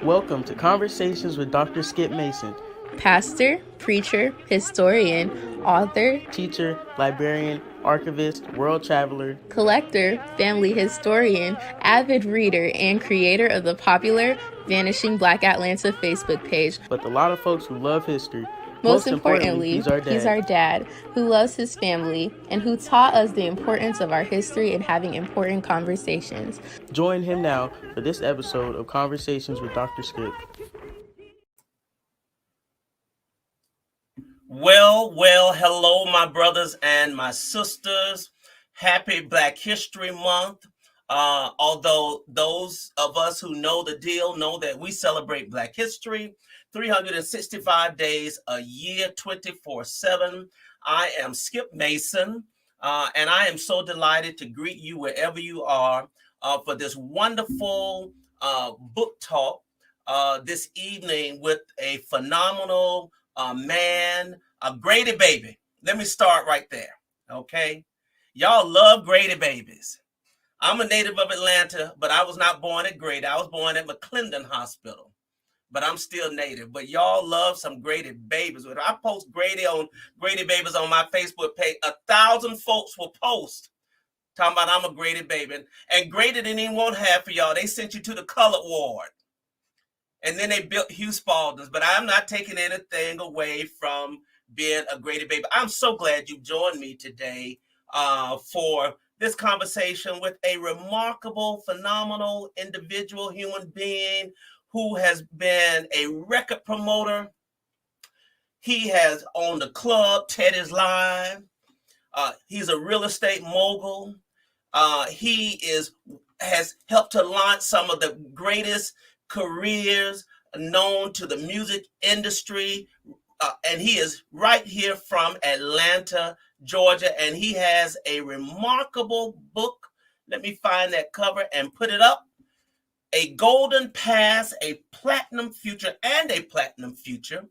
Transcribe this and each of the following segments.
Welcome to Conversations with Dr. Skip Mason, pastor, preacher, historian, author, teacher, librarian, archivist, world traveler, collector, family historian, avid reader, and creator of the popular Vanishing Black Atlanta Facebook page. But a lot of folks who love history. Most importantly, he's our dad who loves his family and who taught us the importance of our history and having important conversations. Join him now for this episode of Conversations with Dr. Skip. Well, hello, my brothers and my sisters. Happy Black History Month. Although those of us who know the deal know that we celebrate Black history 365 days a year, 24/7. I am Skip Mason, and I am so delighted to greet you wherever you are for this wonderful book talk this evening with a phenomenal man, a Grady baby. Let me start right there, okay? Y'all love Grady babies. I'm a native of Atlanta, but I was not born at Grady. I was born at McDonald Hospital, but I'm still native. But y'all love some Grady babies. When I post Grady babies on my Facebook page, 1,000 folks will post talking about I'm a Grady baby. And Grady didn't even want half for y'all. They sent you to the colored ward. And then they built Hugh Spalding's, but I'm not taking anything away from being a Grady baby. I'm so glad you joined me today for this conversation with a remarkable, phenomenal individual, human being who has been a record promoter. He has owned a club, Teddy's Live. He's a real estate mogul. He has helped to launch some of the greatest careers known to the music industry. And he is right here from Atlanta, Georgia, and he has a remarkable book. Let me find that cover and put it up. A Golden Past, a Platinum Future, and a Platinum Future.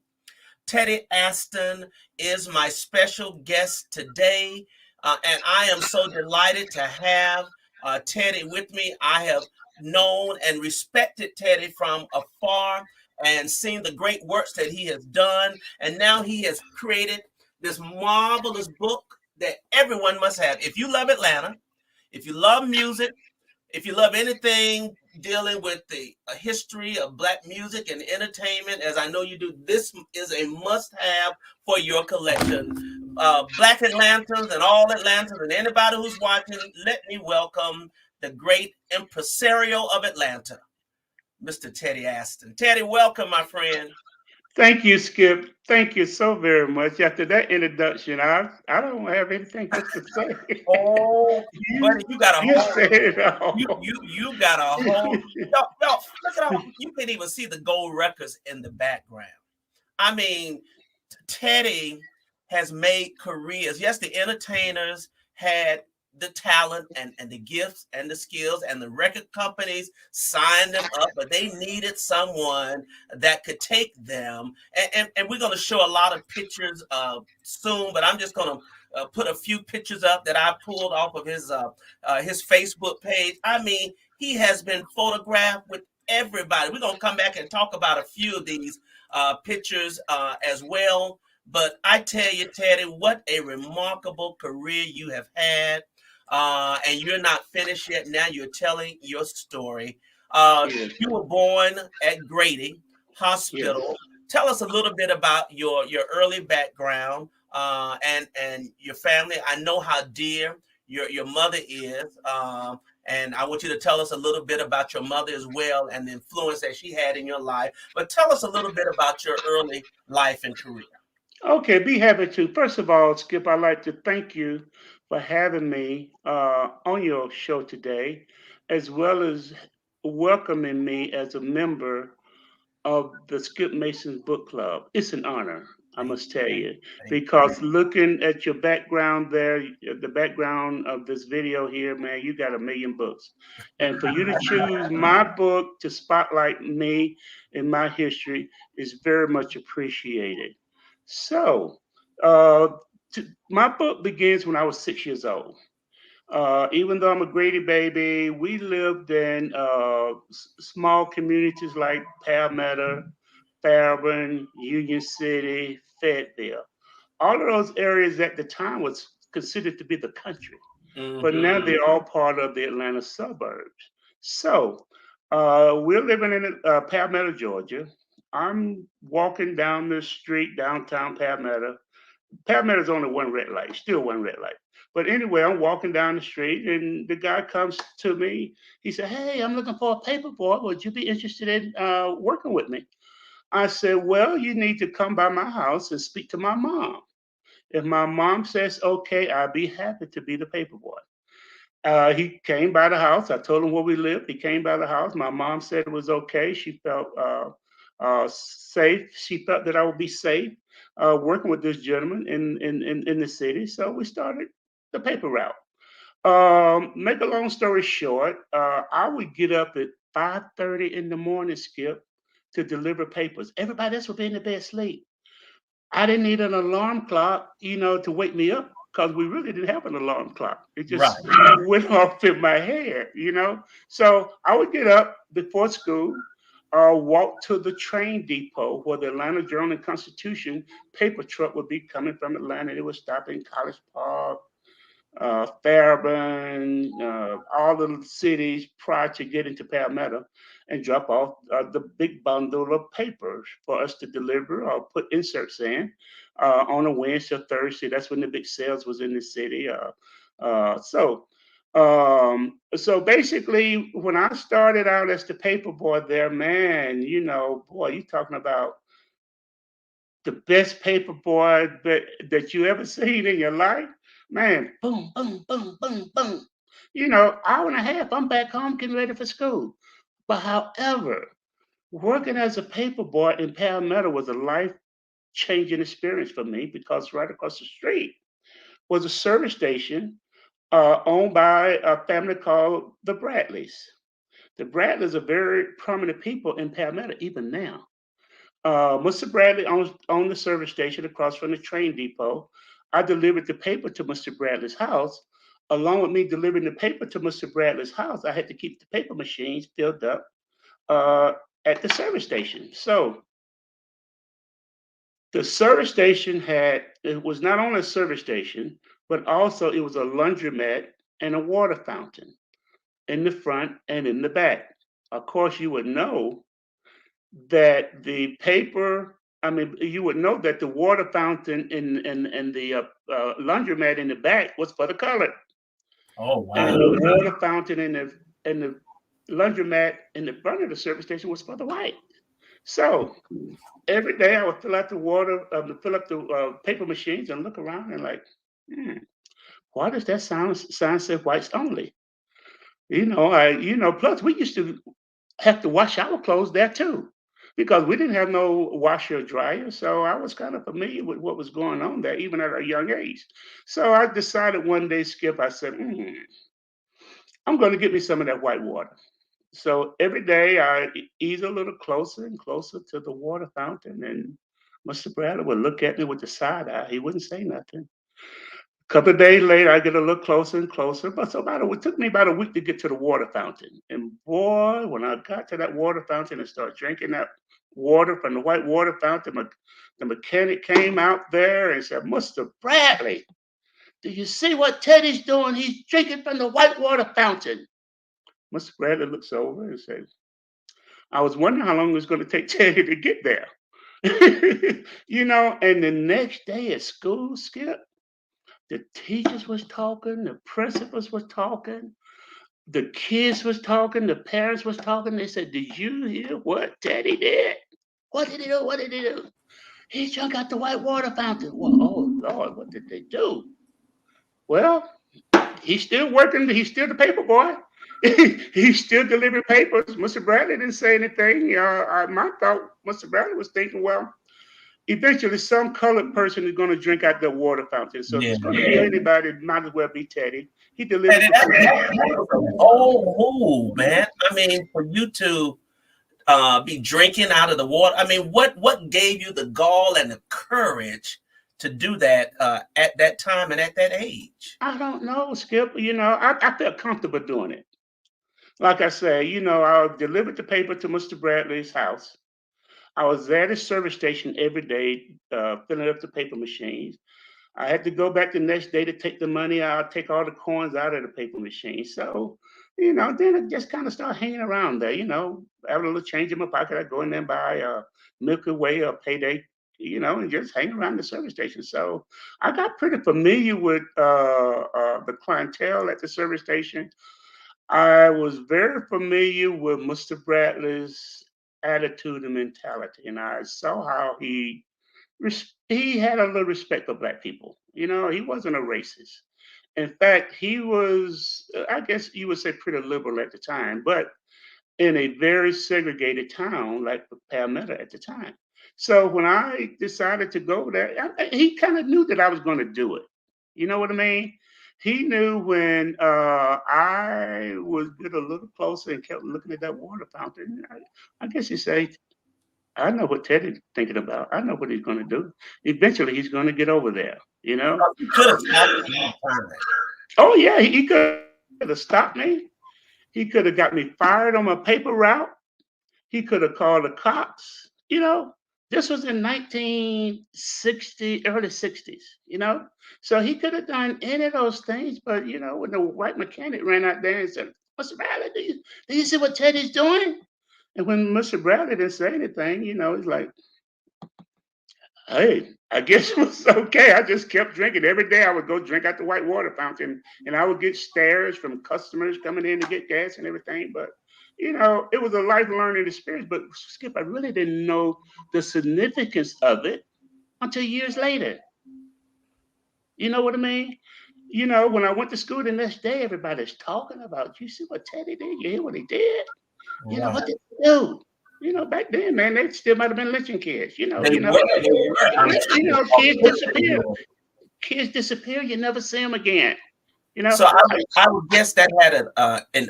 Teddy Austin is my special guest today, and I am so delighted to have Teddy with me. I have known and respected Teddy from afar and seen the great works that he has done. And now he has created this marvelous book that everyone must have. If you love Atlanta, if you love music, if you love anything dealing with the history of Black music and entertainment, as I know you do, this is a must-have for your collection. Black Atlantans and all Atlantans and anybody who's watching, let me welcome the great impresario of Atlanta, Mr. Teddy Austin. Teddy, welcome, my friend. Thank you, Skip. Thank you so very much. After that introduction, I don't have anything else to say. Oh, buddy, you got a whole. Said it all. You got a whole. Y'all, look at all. You can even see the gold records in the background. I mean, Teddy has made careers. Yes, the entertainers had the talent and the gifts and the skills, and the record companies signed them up, but they needed someone that could take them. And we're going to show a lot of pictures soon, but I'm just going to put a few pictures up that I pulled off of his Facebook page. I mean, he has been photographed with everybody. We're going to come back and talk about a few of these pictures as well. But I tell you, Teddy, what a remarkable career you have had. And you're not finished yet. Now you're telling your story. Yes. You were born at Grady Hospital. Yes. Tell us a little bit about your early background and your family. I know how dear your mother is. And I want you to tell us a little bit about your mother as well and the influence that she had in your life. But tell us a little bit about your early life and career. Okay, be happy to. First of all, Skip, I'd like to thank you for having me on your show today, as well as welcoming me as a member of the Skip Mason's Book Club. It's an honor, I must tell you, because looking at your background there, the background of this video here, man, you got 1 million books. And for you to choose my book to spotlight me and my history is very much appreciated. So, my book begins when I was 6 years old. Even though I'm a Grady baby, we lived in small communities like Palmetto, Fairburn, Union City, Fayetteville. All of those areas at the time was considered to be the country, but now they're all part of the Atlanta suburbs. So we're living in Palmetto, Georgia. I'm walking down the street downtown Palmetto. Palmetto's only one red light, still one red light. But anyway, I'm walking down the street and the guy comes to me. He said, "Hey, I'm looking for a paper boy. Would you be interested in working with me?" I said, "Well, you need to come by my house and speak to my mom. If my mom says okay, I'll be happy to be the paper boy." He came by the house. I told him where we lived. He came by the house. My mom said it was okay. She felt safe. She felt that I would be safe working with this gentleman in the city. So we started the paper route. Make a long story short, I would get up at 5:30 in the morning, Skip, to deliver papers. Everybody else would be in the bed asleep. I didn't need an alarm clock, to wake me up because we really didn't have an alarm clock. It just went off in my head. So I would get up before school, walk to the train depot where the Atlanta Journal and Constitution paper truck would be coming from Atlanta. It would stop in College Park, Fairburn, all the cities prior to getting to Palmetto, and drop off the big bundle of papers for us to deliver or put inserts in on a Wednesday or Thursday. That's when the big sales was in the city. So basically, when I started out as the paper boy there, man, boy, you talking about the best paper boy that you ever seen in your life, man. Boom, boom, boom, boom, boom. Hour and a half, I'm back home getting ready for school. But however, working as a paper boy in Palmetto was a life changing experience for me because right across the street was a service station owned by a family called the Bradleys. The Bradleys are very prominent people in Palmetto even now. Mr. Bradley owned the service station across from the train depot. I delivered the paper to Mr. Bradley's house. Along with me delivering the paper to Mr. Bradley's house, I had to keep the paper machines filled up uh, at the service station. So the service station it was not only a service station, but also it was a laundromat and a water fountain in the front and in the back. Of course, you would know that the paper, I mean, you would know that the water fountain and the laundromat in the back was for the colored. Oh And wow. the water fountain and the laundromat in the front of the service station was for the white. So every day I would fill out the water, fill up the paper machines and look around and like, hmm, why does that sign say whites only? Plus we used to have to wash our clothes there too, because we didn't have no washer or dryer. So I was kind of familiar with what was going on there, even at a young age. So I decided one day, Skip, I said, I'm going to get me some of that white water. So every day I ease a little closer and closer to the water fountain, and Mr. Bradley would look at me with the side eye. He wouldn't say nothing. A couple of days later, I get a little closer and closer. But it took me about a week to get to the water fountain. And boy, when I got to that water fountain and started drinking that water from the white water fountain, the mechanic came out there and said, "Mr. Bradley, do you see what Teddy's doing? He's drinking from the white water fountain." Mr. Bradley looks over and says, "I was wondering how long it was going to take Teddy to get there." And the next day at school, Skip, the teachers was talking, the principals was talking, the kids was talking, the parents was talking. They said, "Did you hear what Teddy did? What did he do? What did he do? He drank out the white water fountain." Well, oh Lord, what did they do? Well, he's still working. He's still the paper boy. He's still delivering papers. Mr. Bradley didn't say anything. My thought, Mr. Bradley was thinking, well, eventually some colored person is going to drink out the water fountain. So if it's going to be anybody, it might as well be Teddy. He delivered the whole move, man. I mean, for you to be drinking out of the water. I mean, what gave you the gall and the courage to do that at that time and at that age? I don't know, Skip. I felt comfortable doing it. Like I say, I delivered the paper to Mr. Bradley's house. I was at his service station every day, filling up the paper machines. I had to go back the next day to take the money out, take all the coins out of the paper machine. So, then I just kind of started hanging around there, have a little change in my pocket. I'd go in there and buy a Milky Way or Payday, and just hang around the service station. So I got pretty familiar with the clientele at the service station. I was very familiar with Mr. Bradley's attitude and mentality, and I saw how he had a little respect for black people. He wasn't a racist. In fact, he was, I guess you would say, pretty liberal at the time, but in a very segregated town like Palmetto at the time. So when I decided to go there, he kind of knew that I was going to do it. You know what I mean? He knew when I would get a little closer and kept looking at that water fountain. I guess he said, I know what Teddy's thinking about. I know what he's going to do. Eventually, he's going to get over there. You could have stopped at any time. Oh yeah, he could have stopped me. He could have got me fired on my paper route. He could have called the cops. This was in 1960, early 60s. So he could have done any of those things. But when the white mechanic ran out there and said, "Mr. Bradley, do you see what Teddy's doing?" And when Mr. Bradley didn't say anything, he's like, hey, I guess it was okay. I just kept drinking. Every day I would go drink at the white water fountain and I would get stares from customers coming in to get gas and everything. But, it was a life learning experience. But Skip, I really didn't know the significance of it until years later. You know what I mean? When I went to school the next day, everybody's talking about, you see what Teddy did? You hear what he did? What did they do? Back then, man, they still might have been lynching kids. They were. Kids disappear. Kids disappear. You never see them again. So I would guess that had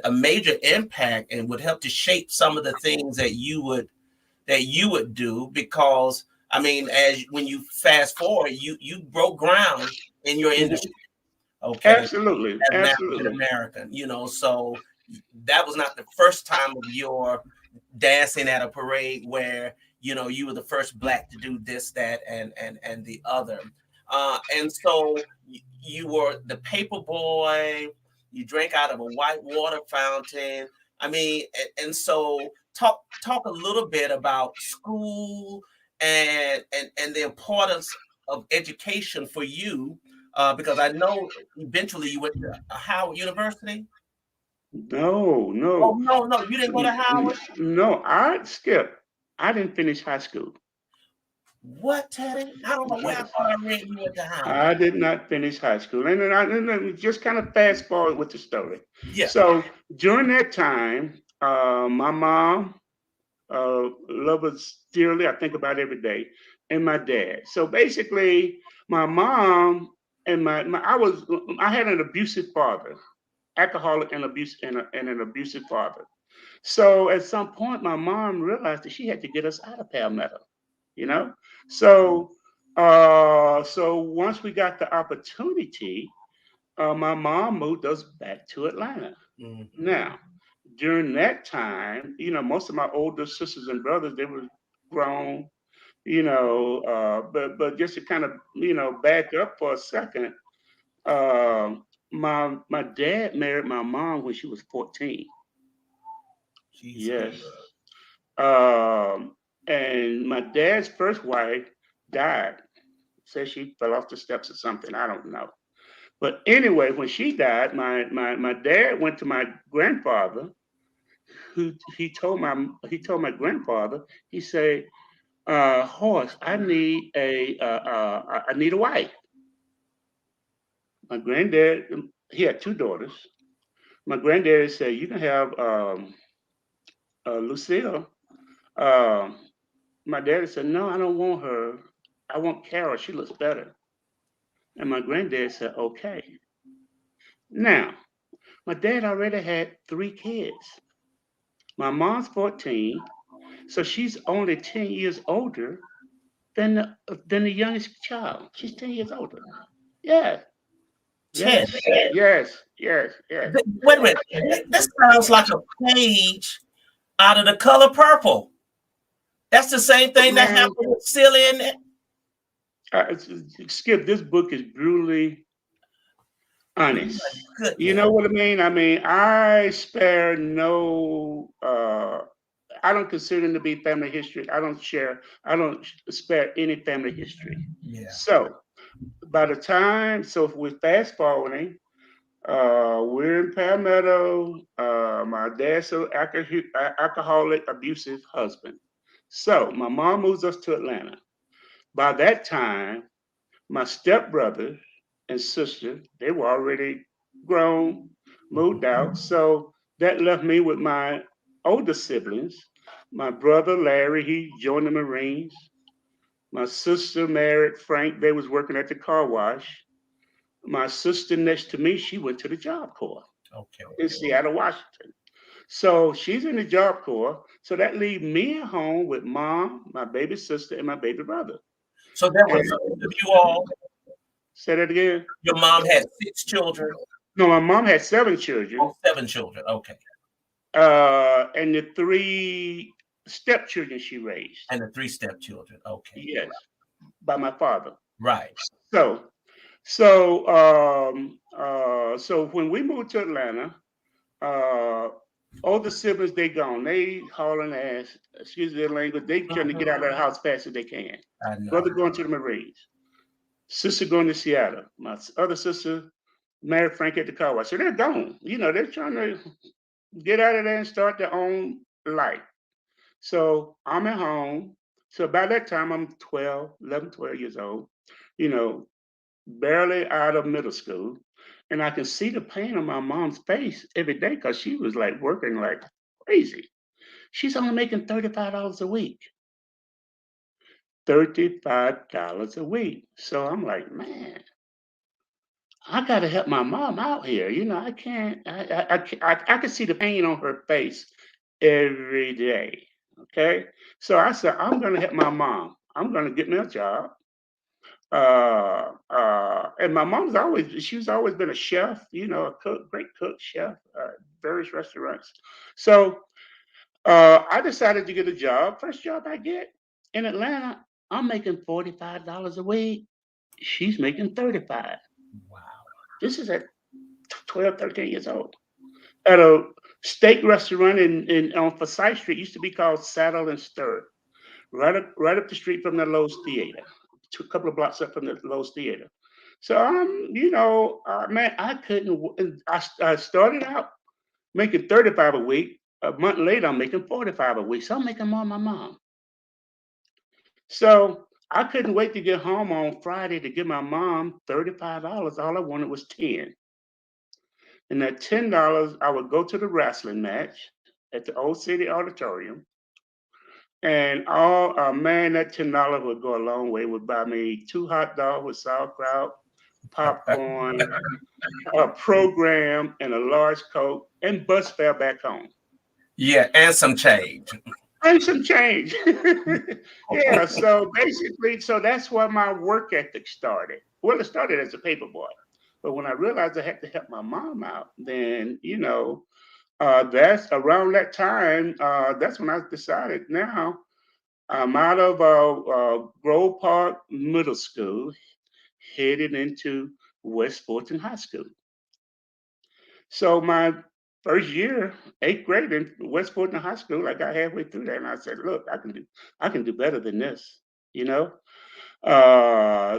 a major impact and would help to shape some of the things that you would do, because I mean, when you fast forward, you broke ground in your industry. Okay, absolutely, as an African American, so that was not the first time of your dancing at a parade where you were the first black to do this, that, and the other, and so you were the paper boy. You drank out of a white water fountain. I mean, and so talk a little bit about school and the importance of education for you, because I know eventually you went to Howard University. No. Oh, no, you didn't go to Howard? No, I didn't finish high school. What, Teddy? I don't know where I thought I read you went to Howard. I did not finish high school. And then just kind of fast forward with the story. Yeah. So during that time, my mom, love us dearly, I think about every day, and my dad. So basically, my mom and I had an abusive father, alcoholic and an abusive father. So at some point, my mom realized that she had to get us out of Palmetto, So, so once we got the opportunity, my mom moved us back to Atlanta. Mm-hmm. Now, during that time, most of my older sisters and brothers, they were grown, but just to kind of, back up for a second, my dad married my mom when she was 14. Yes. And my dad's first wife died. Said she fell off the steps or something. I don't know. But anyway, when she died, my dad went to my grandfather, who he told my grandfather, he said, Horace, I need a wife. My granddad, he had two daughters. My granddad said, you can have Lucille. My daddy said, no, I don't want her. I want Carol. She looks better. And my granddad said, okay. Now, my dad already had 3 kids. My mom's 14, so she's only 10 years older than the youngest child. She's 10 years older. Yes, 10. yes. Wait a minute. This sounds like a page out of The Color Purple. That's the same thing that Man, happened with Silly and Skip, this book is brutally honest. goodness. You know what I mean? I mean, I spare no. I don't consider them to be family history. I don't spare any family history. Yeah. So by the time, so if we're fast forwarding, we're in Palmetto. My dad's an alcoholic, abusive husband. So my mom moves us to Atlanta. By that time, my stepbrother and sister, they were already grown, moved out. So that left me with my older siblings. My brother Larry, he joined the Marines. My sister married Frank. They was working at the car wash. My sister next to me, she went to the Job Corps Okay. in Seattle, Washington. So she's in the Job Corps. So that leaves me at home with mom, my baby sister, and my baby brother. So there was you all. Say that again. Your mom had 6 children. No, my mom had 7 children. Oh, 7 children. Okay. And the 3 stepchildren she raised. And the 3 stepchildren. Okay. Yes, by my father. Right. So when we moved to Atlanta, all the siblings, they gone. They hauling ass, excuse the language, they trying to get out of the house fast as they can. I know. Brother going to the Marines. Sister going to Seattle. My other sister married Frank at the car wash. So they're gone. You know, they're trying to get out of there and start their own life. So I'm at home. So by that time, I'm 11, 12 years old, you know, barely out of middle school. And I can see the pain on my mom's face every day because she was like working like crazy. She's only making $35 a week. $35 a week. So I'm like, man, I got to help my mom out here. You know, I can't, I can see the pain on her face every day. Okay. So I said, I'm going to help my mom. I'm going to get me a job. And my she's always been a chef, you know, a cook, great cook, chef, various restaurants. So I decided to get a job. First job I get in Atlanta, I'm making $45 a week. She's making 35. Wow. This is at 12, 13 years old. At a steak restaurant on Forsyth Street, used to be called Saddle and Stir, right up the street from the Lowe's Theater, a couple of blocks up from the Lowe's Theater. So you know, man, I couldn't. I started out making 35 a week. A month later, I'm making 45 a week. So I'm making more than my mom. So I couldn't wait to get home on Friday to give my mom $35. All I wanted was 10. And that $10, I would go to the wrestling match at the Old City Auditorium. And man, that $10 would go a long way. It would buy me 2 hot dogs with sauerkraut, popcorn, a program, and a large Coke, and bus fare back home. Yeah, and some change. And some change. Yeah, so basically, so that's where my work ethic started. Well, it started as a paper boy. But when I realized I had to help my mom out, then, you know, that's around that time, that's when I decided now I'm out of Grove Park Middle School, headed into West Fulton High School. So my first year, 8th grade in West Fulton High School, I got halfway through that, and I said, "Look, I can do better than this." You know.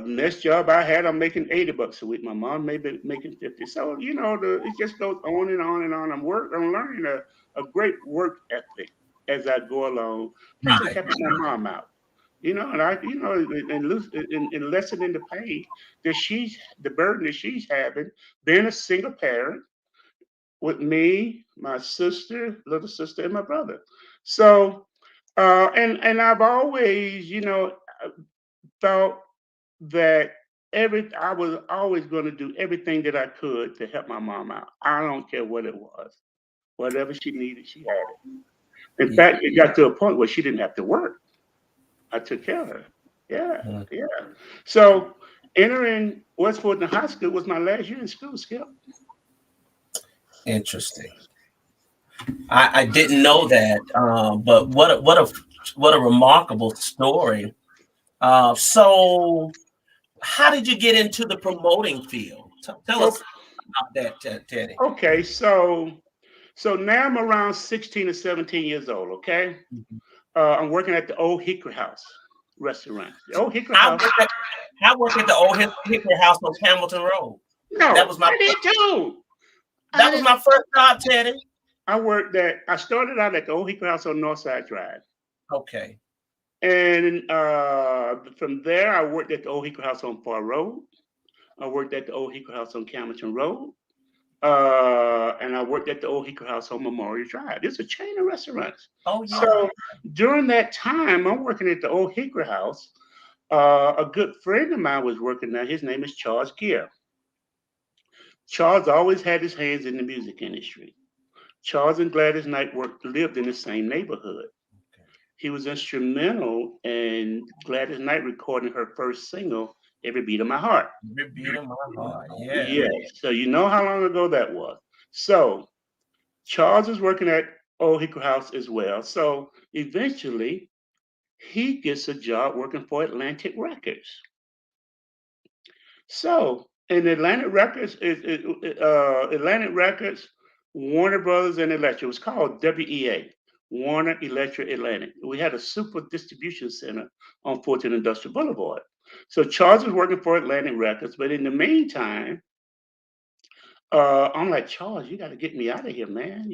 Next job I had, I'm making $80 a week. My mom may be making 50. So you know, it just goes on and on and on. I'm learning a great work ethic as I go along, just to help my mom out. You know, and and lessening the pain the burden that she's having, being a single parent with me, my sister, little sister, and my brother. So, and I've always, you know, felt that I was always going to do everything that I could to help my mom out. I don't care what it was. Whatever she needed, she had it. In fact, it got to a point where she didn't have to work. I took care of her. Yeah, Mm. yeah. So entering West Fulton High School was my last year in school, Skip. Interesting. I didn't know that, but what a remarkable story. So, how did you get into the promoting field? Tell Oh, us about that, Teddy. okay, so now I'm around 16 or 17 years old, okay? Mhm. I'm working at the Old Hickory House restaurant. The Old Hickory I House. worked at I worked at the old Hickory House on Hamilton Road. That No, was my I did too. I that was did. my first job, Teddy. I started out at the Old Hickory House on Northside Drive. Okay. And from there, I worked at the Old Hickory House on Far Road. I worked at the Old Hickory House on Camilton Road. And I worked at the Old Hickory House on Memorial Drive. It's a chain of restaurants. Oh yeah. So during that time, I'm working at the Old Hickory House. A good friend of mine was working there. His name is Charles Gear. Charles always had his hands in the music industry. Charles and Gladys Knight lived in the same neighborhood. He was instrumental in Gladys Knight recording her first single, Every Beat of My Heart. Every beat of my heart. Yeah. Yes. So you know how long ago that was. So Charles is working at Old Hickory House as well. So eventually he gets a job working for Atlantic Records. So in Atlantic Records, Warner Brothers and Electric. It was called WEA, Warner Electric Atlantic. We had a super distribution center on Fulton Industrial Boulevard. So Charles was working for Atlantic Records, but in the meantime, I'm like, Charles, you got to get me out of here, man.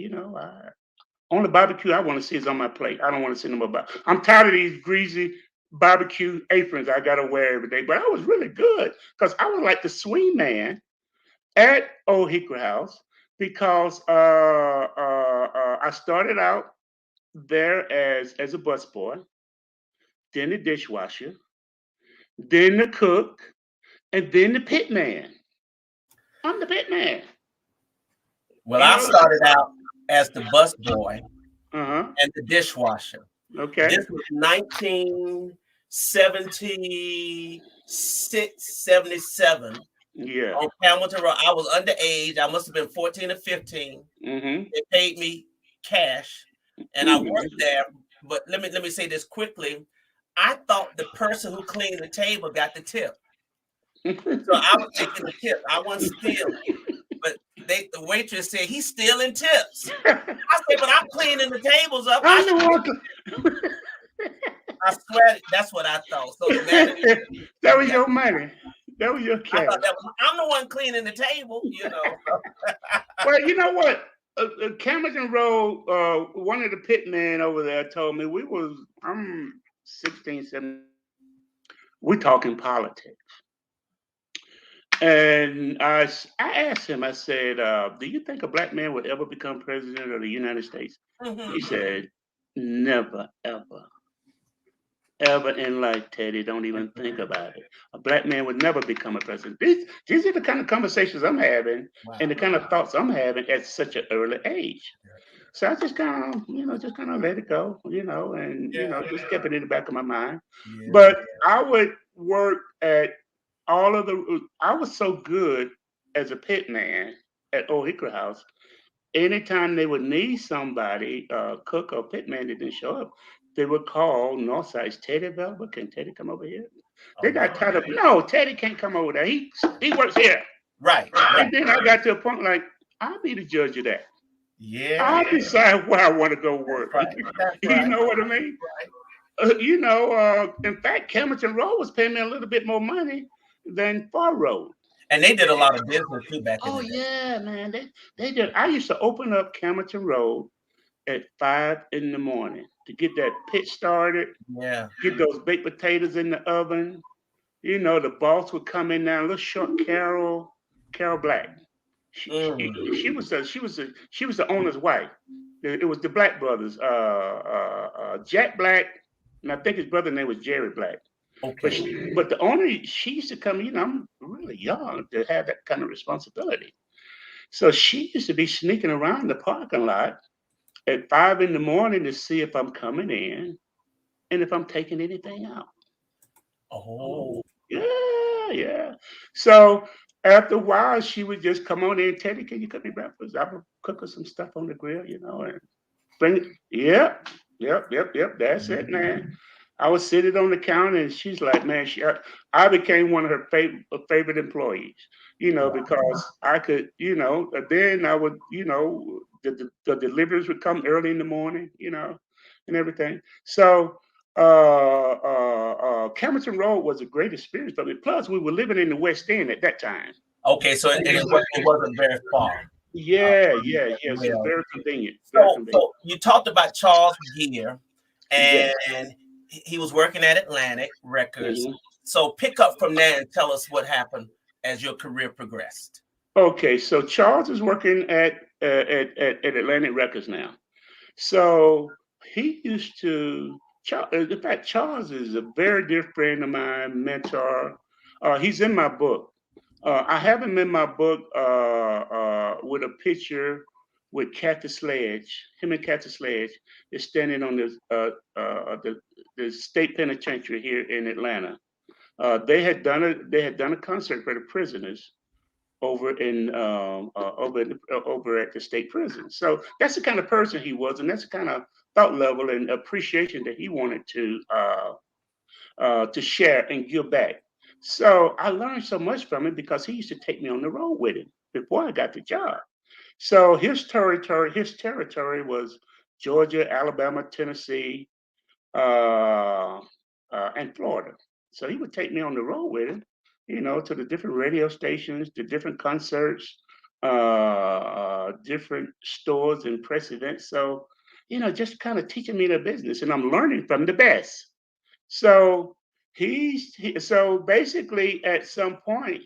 Only barbecue I want to see is on my plate. I don't want to see no more. I'm tired of these greasy barbecue aprons I got to wear every day. But I was really good because I was like the swing man at Old Hickory House because I started out there as a busboy, then the dishwasher, then the cook, and then the pit man. I'm the pit man. Well, You I know? started out as the bus boy Uh-huh. and the dishwasher. Okay. This was 1976, 77 Yeah. on Hamilton Road. I was underage. I must have been 14 or 15. Mm-hmm. They paid me cash, and I worked there. But let me say this quickly. I thought the person who cleaned the table got the tip, so I was taking the tip. I wasn't stealing, but the waitress said he's stealing tips. I said, but I'm cleaning the tables up. I'm the one. I swear that's what I thought. So the manager, That was your money. That was your I cash. thought I'm the one cleaning the table, Well, you know what? Camilton Road, one of the pit men over there told me I'm 16, 17. We're talking politics. And I asked him, I said, do you think a black man would ever become president of the United States? Mhm. He said, never, ever. Ever in life, Teddy. Don't even think about it. A black man would never become a president. These are the kind of conversations I'm having and the kind of thoughts I'm having at such an early age. So I just just kind of let it go, and just kept it in the back of my mind. Yeah. But I would work at I was so good as a pit man at Old Hickory House. Anytime they would need somebody, cook or pit man that didn't show up, they would call Northside's Teddy available. Can Teddy come over here? They got tired of no, Teddy can't come over there. He works here. Right. And then I got to a point like I'll be the judge of that. Yeah. I'll decide where I want to go work. Right. That's You right. know what I mean? In fact, Camilton Road was paying me a little bit more money than Far Road. And they did a lot of business too back in Oh the day. yeah, man. They did. I used to open up Camilton Road at 5 in the morning to get that pit started, Yeah. get those baked potatoes in the oven. The boss would come in now, little short Carol Black. She, Mm. she was the owner's wife. It was the Black brothers, Jack Black, and I think his brother's name was Jerry Black. Okay. But the owner, she used to come. I'm really young to have that kind of responsibility. So she used to be sneaking around the parking lot at 5 in the morning to see if I'm coming in and if I'm taking anything out. Oh. Yeah. So after a while, she would just come on in, Teddy, can you cook me breakfast? I would cook her some stuff on the grill, and bring it. Yep. That's it, man. I would sit it on the counter, and she's like, man, I became one of her favorite employees, because I could, then I would, the deliveries would come early in the morning, and everything. So, Camerton Road was a great experience for me. Plus, we were living in the West End at that time. Okay, so it wasn't very far. Yeah. It's Well, very convenient. Very convenient. so you talked about Charles Gear, and Yes. he was working at Atlantic Records. Mhm. So pick up from there and tell us what happened as your career progressed. Okay, so Charles is working at Atlantic Records now. So he used to. In fact, Charles is a very dear friend of mine, mentor. He's in my book. I have him in my book with a picture with Kathy Sledge. Him and Kathy Sledge is standing on the state penitentiary here in Atlanta. They had done a concert for the prisoners over at the state prison. So that's the kind of person he was, and that's the kind of thought level and appreciation that he wanted to share and give back. So I learned so much from him because he used to take me on the road with him before I got the job. So his territory was Georgia, Alabama, Tennessee, uh, and Florida. So he would take me on the road with him, to the different radio stations, the different concerts, different stores and press events. So, just kind of teaching me the business, and I'm learning from the best. So so basically at some point,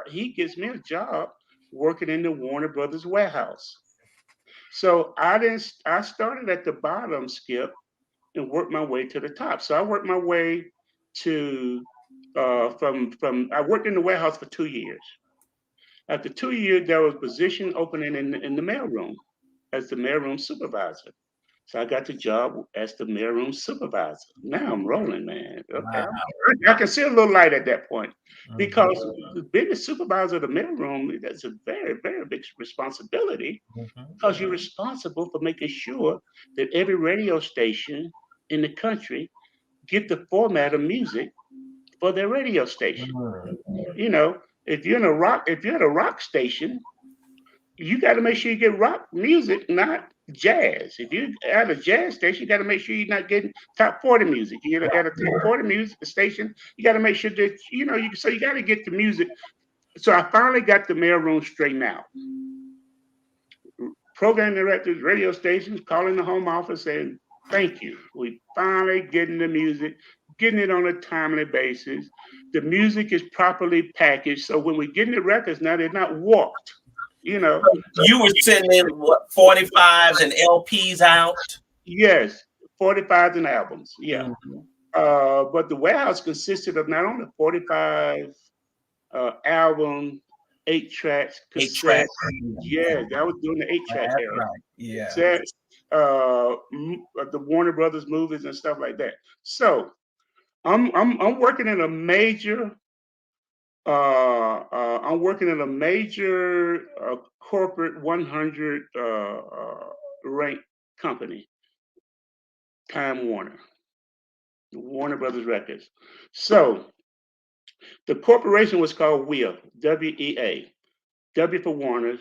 he gives me a job working in the Warner Brothers warehouse. So I started at the bottom, Skip, and work my way to the top. So I worked my way to from I worked in the warehouse for 2 years. After 2 years, there was a position opening in the mailroom as the mailroom supervisor. So I got the job as the mailroom supervisor. Now I'm rolling, man. Okay, Wow. I can see a little light at that point Mhm, because being the supervisor of the mailroom, that's a very, very big responsibility mhm. because you're responsible for making sure that every radio station in the country get the format of music for their radio station. Mm. You know, if you're at a rock station, you got to make sure you get rock music, not jazz. If you at a jazz station, you got to make sure you're not getting top 40 music. You get at a top 40 music station, you got to make sure that so you got to get the music. So I finally got the mailroom straightened out. Program directors, radio stations, calling the home office saying, thank you. We finally getting the music, getting it on a timely basis. The music is properly packaged. So when we getting the records now, they're not warped. You know, You were sending what 45s and LPs out. yes, 45s and albums. Yeah. Mhm. But the warehouse consisted of not only 45 album, 8 tracks, 8 track. cassette. Yeah, that was during the 8 track That's era. right. Yeah. Cassettes, the Warner Brothers movies and stuff like that. So I'm working in a major corporate 100 ranked company, Time Warner Brothers Records. So the corporation was called WEA, WEA, W for Warner,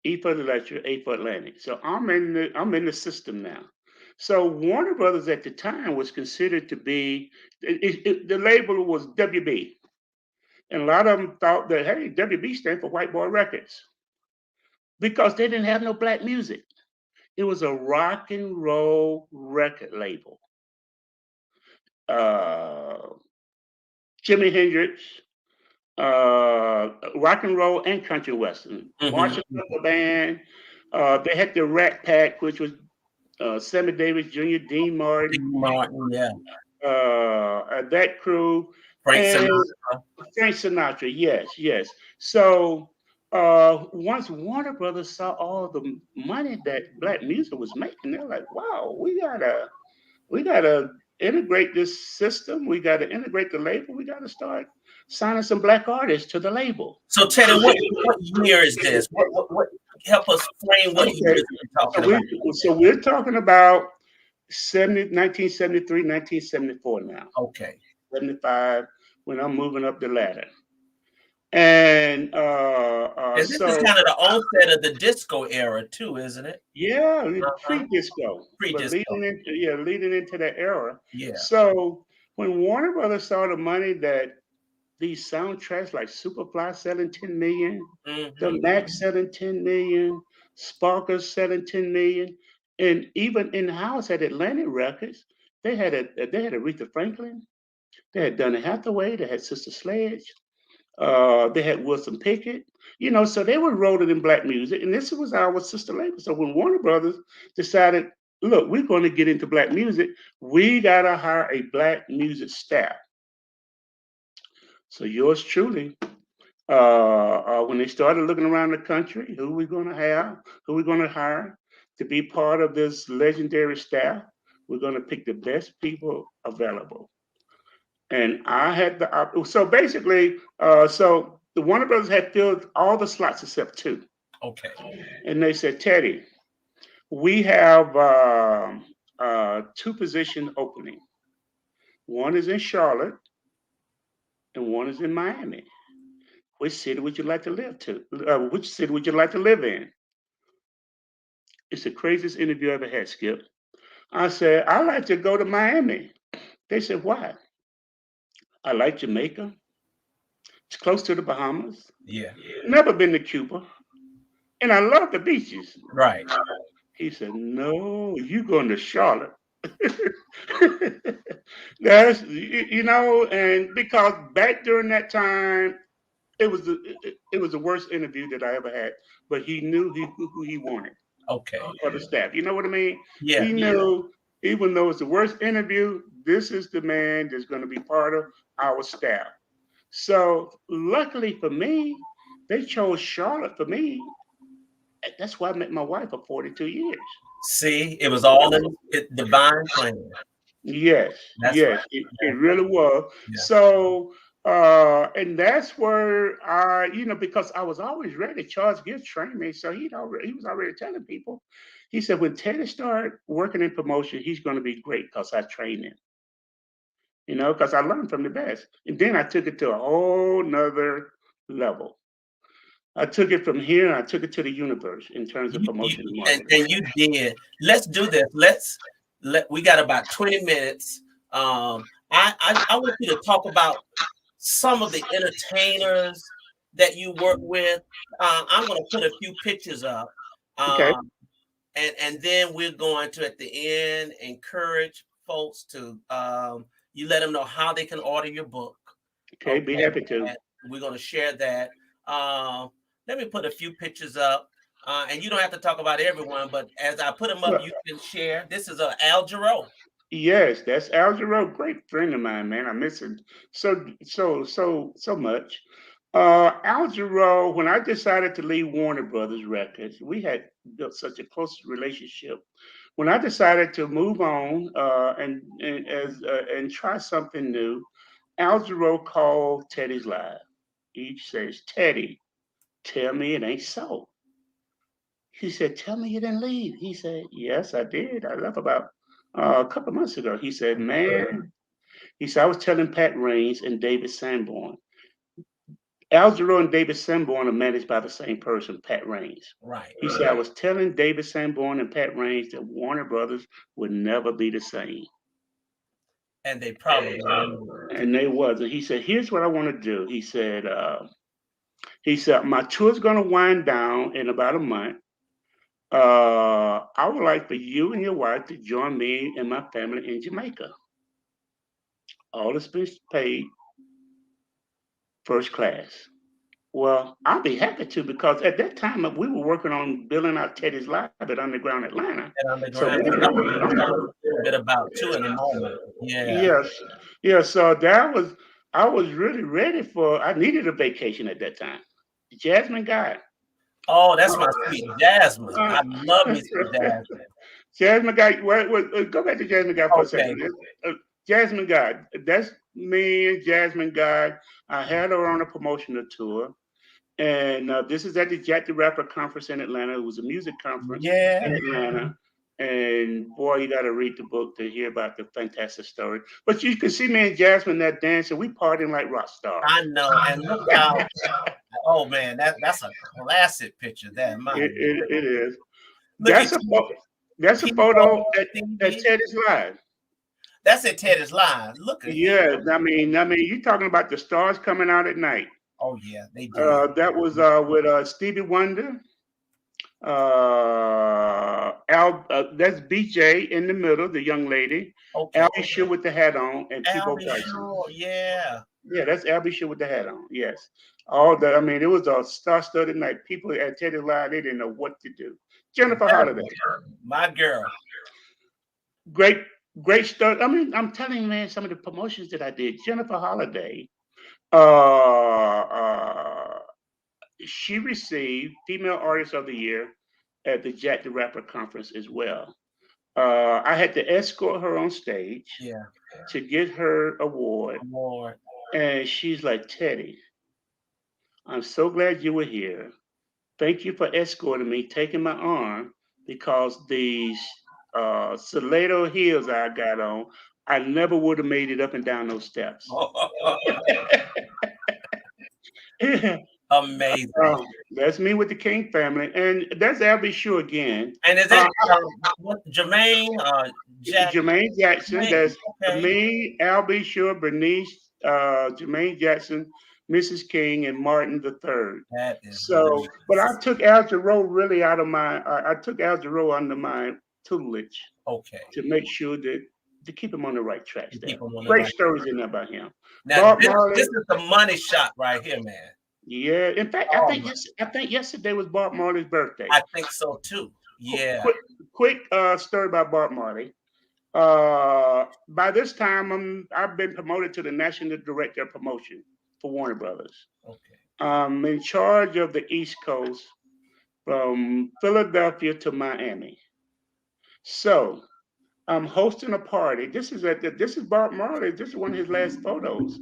E for Electric, A for Atlantic. So I'm in the system now. So Warner Brothers at the time was considered to be the label was WB, and a lot of them thought that hey, WB stand for White Boy Records because they didn't have no black music. It was a rock and roll record label. Uh, Jimi Hendrix, rock and roll and country western. Mhm. Marshall Tucker Band. They had the Rat Pack, which was Sammy Davis Jr., Dean Martin, Martin, yeah. that crew, Frank and Sinatra. Frank Sinatra. Yes. So once Warner Brothers saw all the money that black music was making, they're like, "Wow, we gotta integrate this system. We got to integrate the label. We got to start signing some black artists to the label. So Teddy, what year is this? What help us frame what year we're talking about? So we're talking about 1973, 1974 now. Okay. 75 when I'm moving up the ladder. And this is kind of the onset of the disco era too, isn't it? Yeah, pre-disco. Pre-disco. Leading into that era. Yeah. So when Warner Brothers saw the money that these soundtracks like Superfly selling 10 million, the Max selling 10 million, Sparkers selling 10 million, and even in-house at Atlantic Records, they had Aretha Franklin, they had Donna Hathaway, they had Sister Sledge, they had Wilson Pickett, so they were rolling in black music, and this was our sister label. So when Warner Brothers decided, look, we're going to get into black music, we got to hire a black music staff. So yours truly, when they started looking around the country, who we going to have, who we going to hire to be part of this legendary staff, we're going to pick the best people available. And I had so basically, so the Warner Brothers had filled all the slots except 2. Okay. And they said, Teddy, we have 2 positions opening. One is in Charlotte and one is in Miami. Which city would you like to live which city would you like to live in? It's the craziest interview I ever had, Skip. I said, I like to go to Miami. They said, why? I like Jamaica. It's close to the Bahamas. Yeah. Never been to Cuba. And I love the beaches. Right. He said, no, you going to Charlotte. That's, and because back during that time, it was the worst interview that I ever had, but he knew who he wanted. Okay. For the staff. You know what I mean? Yeah. He knew, even though it's the worst interview, this is the man that's going to be part of our staff. So luckily for me, they chose Charlotte for me. That's why I met my wife for 42 years. See, it was all in divine plan. Yes. That's yes, right. It really was. Yeah. So, and that's where because I was always ready. Charles Gibbs trained me. So he was already telling people. He said, when Teddy started working in promotion, he's going to be great because I trained him. Because I learned from the best. And then I took it to a whole nother level. I took it from here and I took it to the universe in terms of promotion and marketing. And you did. Let's do this. We got about 20 minutes. I want you to talk about some of the entertainers that you work with. I'm going to put a few pictures up. Okay. And then we're going to, at the end, encourage folks to, you let them know how they can order your book. Okay, be happy to. And we're going to share that. Let me put a few pictures up. And you don't have to talk about everyone, but as I put them up, you can share. This is Al Jarreau. Yes, that's Al Jarreau, great friend of mine, man. I miss him so much. Al Jarreau, when I decided to leave Warner Brothers Records, we had built such a close relationship. When I decided to move on and try something new, Al Jarreau called Teddy's Live. He says, Teddy, tell me it ain't so. He said, tell me you didn't leave. He said, yes, I did. I left about a couple of months ago. He said, man, I was telling Pat Raines and David Sanborn. Al Jarreau and David Sanborn are managed by the same person, Pat Raines. Right. He said, I was telling David Sanborn and Pat Raines that Warner Brothers would never be the same. And they probably weren't. And they wasn't. He said, here's what I want to do. He said, my tour's going to wind down in about a month. I would like for you and your wife to join me and my family in Jamaica. All expenses paid, first class. Well, I'll be happy to, because at that time we were working on building out Teddy's Live at Underground Atlanta. A bit about too in a moment. Yeah. Yes. So I was really ready I needed a vacation at that time. Jasmine Guy. Oh, that's my sweet Jasmine. I love me some Jasmine. Jasmine Guy. Go back to Jasmine Guy for a second. Jasmine Guy. That's me and Jasmine Guy. I had her on a promotional tour. And this is at the Jack the Rapper conference in Atlanta. It was a music conference Yeah. in Atlanta. And boy, you got to read the book to hear about the fantastic story. But you can see me and Jasmine that dancing. We partying like rock stars. I know. And look how, oh man, that's a classic picture there. It is. Look That's at a that's a photo at Teddy's Live. That's at Teddy's Live. Look at Yeah, I mean, you're talking about the stars coming out at night. Oh yeah, they do. That was with Stevie Wonder. That's BJ in the middle, the young lady. Okay. Albie Sure with the hat on, and Peebo Bryson. Sure, yeah. Yeah, that's Albie Sure with the hat on. Yes. All that. I mean, it was a star-studded night. People at Teddy Live, they didn't know what to do. Jennifer Holiday. My girl. Great story. I mean, I'm telling you, man, some of the promotions that I did. Jennifer Holiday. She received Female Artist of the Year at the Jack the Rapper conference as well. I had to escort her on stage to get her award. And she's like, Teddy, I'm so glad you were here. Thank you for escorting me, taking my arm, because these stiletto heels I got on, I never would have made it up and down those steps. Amazing. That's me with the King family, and that's Albie Sure again. And is that Jermaine? Jermaine Jackson. That's me, Albie Sure, Bernice, Jermaine Jackson, Mrs. King, and Martin III. That is so. But I took Al Jarreau really out of my. I took Al Jarreau under my tutelage. Okay. To make sure that to keep him on the right track. Great stories in there about him. Now this is the money shot right here, man. Yeah, in fact, I think yesterday was Bob Marley's birthday. I think so too. Yeah. Quick story about Bob Marley. By this time, I've been promoted to the National Director of Promotion for Warner Brothers. Okay. I'm in charge of the East Coast from Philadelphia to Miami. So I'm hosting a party. This is Bob Marley. This is one of his last photos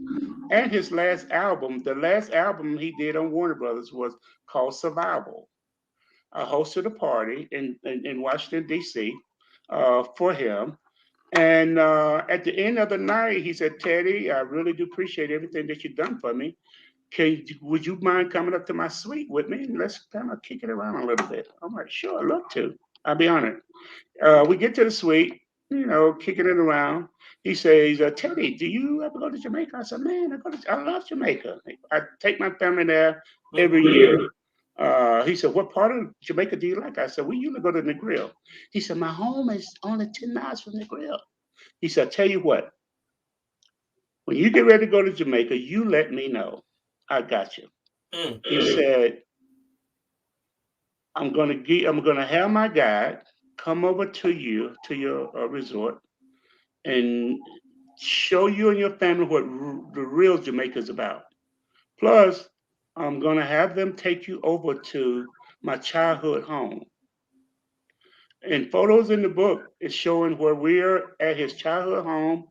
and his last album. The last album he did on Warner Brothers was called Survival. I hosted a party in Washington, D.C. For him. And at the end of the night, he said, Teddy, I really do appreciate everything that you've done for me. Would you mind coming up to my suite with me? And let's kind of kick it around a little bit. I'm like, sure, I'd love to. I'll be honored. We get to the suite, kicking it around. He says, Teddy, do you ever go to Jamaica? I said, man, I love Jamaica. I take my family there every year. He said, what part of Jamaica do you like? I said, we usually go to Negril. He said, my home is only 10 miles from Negril. He said, I'll tell you what, when you get ready to go to Jamaica, you let me know. I got you. He said, I'm gonna have my guide come over to your resort and show you and your family what the real Jamaica is about. Plus, I'm gonna have them take you over to my childhood home. And photos in the book is showing where we're at his childhood home.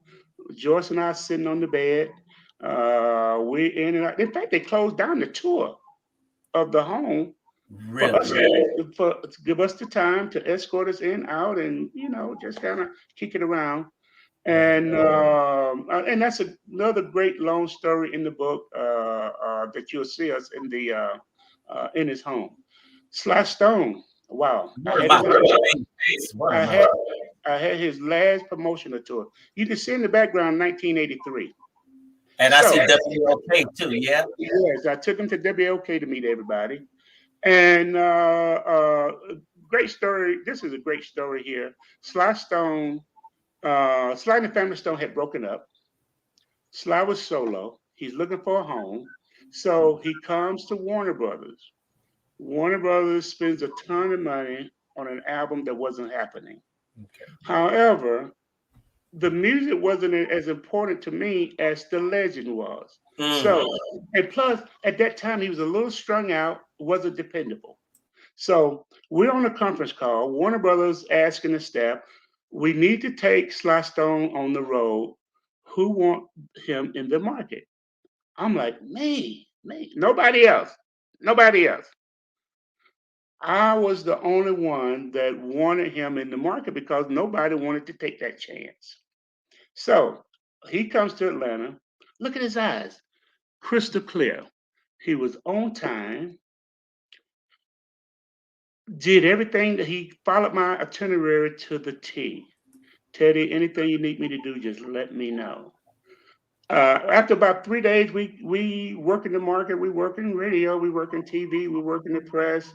Joyce and I sitting on the bed. We're in and out. In fact, they closed down the tour of the home. Really? To give us the time to escort us in, out, and just kind of kick it around. And that's another great long story in the book that you'll see us in his home. Sly Stone. Wow. I had his last promotional tour. You can see in the background 1983. And I see WLK too, yeah? Yes, I took him to WLK to meet everybody. And great story. This is a great story here. Sly Stone, Sly and the Family Stone had broken up. Sly was solo. He's looking for a home. So he comes to Warner Brothers. Warner Brothers spends a ton of money on an album that wasn't happening. Okay. However, the music wasn't as important to me as the legend was. So, and plus, at that time, he was a little strung out, wasn't dependable. So we're on a conference call. Warner Brothers asking the staff, we need to take Sly Stone on the road who want him in the market? I'm like, me, nobody else, nobody else. I was the only one that wanted him in the market because nobody wanted to take that chance. So he comes to Atlanta. Look at his eyes, crystal clear. He was on time, did everything that he followed my itinerary to the T. Teddy, anything you need me to do, just let me know. After about 3 days, we work in the market, we work in radio, we work in TV, we work in the press.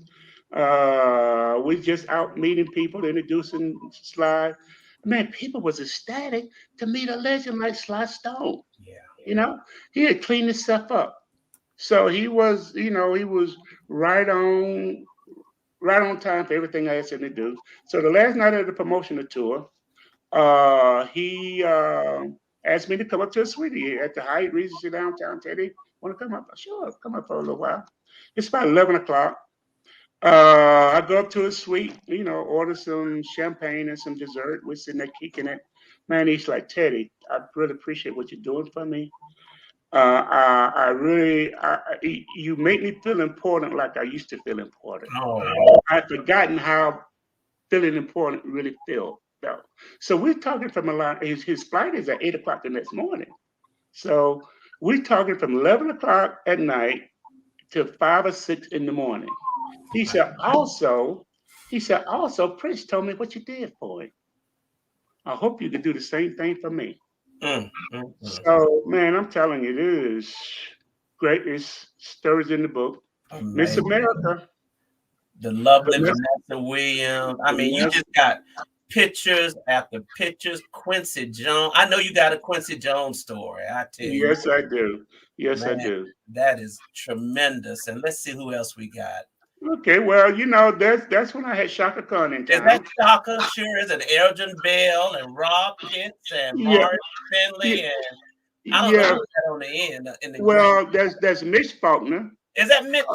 We just out meeting people, introducing Sly. Man, people was ecstatic to meet a legend like Sly Stone. Yeah. You know, he had cleaned himself up. So he was, he was right on, right on time for everything I asked him to do. So the last night of the promotional tour, he asked me to come up to a suite at the Hyatt Regency downtown. Teddy, want to come up? Sure, come up for a little while. It's about 11 o'clock. I go up to his suite, order some champagne and some dessert. We're sitting there kicking it. Man, he's like, Teddy, I really appreciate what you're doing for me. I really, you make me feel important like I used to feel important. Oh, I've forgotten how feeling important really felt. So we're talking from a lot. His flight is at 8 o'clock the next morning. So we're talking from 11 o'clock at night to 5 or 6 in the morning. He said, also, Prince told me what you did for him. I hope you can do the same thing for me. mm, mm, mm. So, man, I'm telling you, it is great. It stirs in the book. Miss Amazing. America. The lovely Vanessa, Vanessa Williams. I mean, you Vanessa, just got pictures after pictures. Quincy Jones. I know you got a Quincy Jones story. I tell you, yes, I do. Yes, I man, do. that is tremendous. And let's see who else we got. Okay, well, that's when I had Chaka Kahn in Is that town. Chaka? Sure, is it Elgin Bell and Rob Pitts and Yeah, Mark yeah, Finley and I don't know yeah. who's that on the end in the green. Well, there's Mitch Faulkner. Is that Mitch?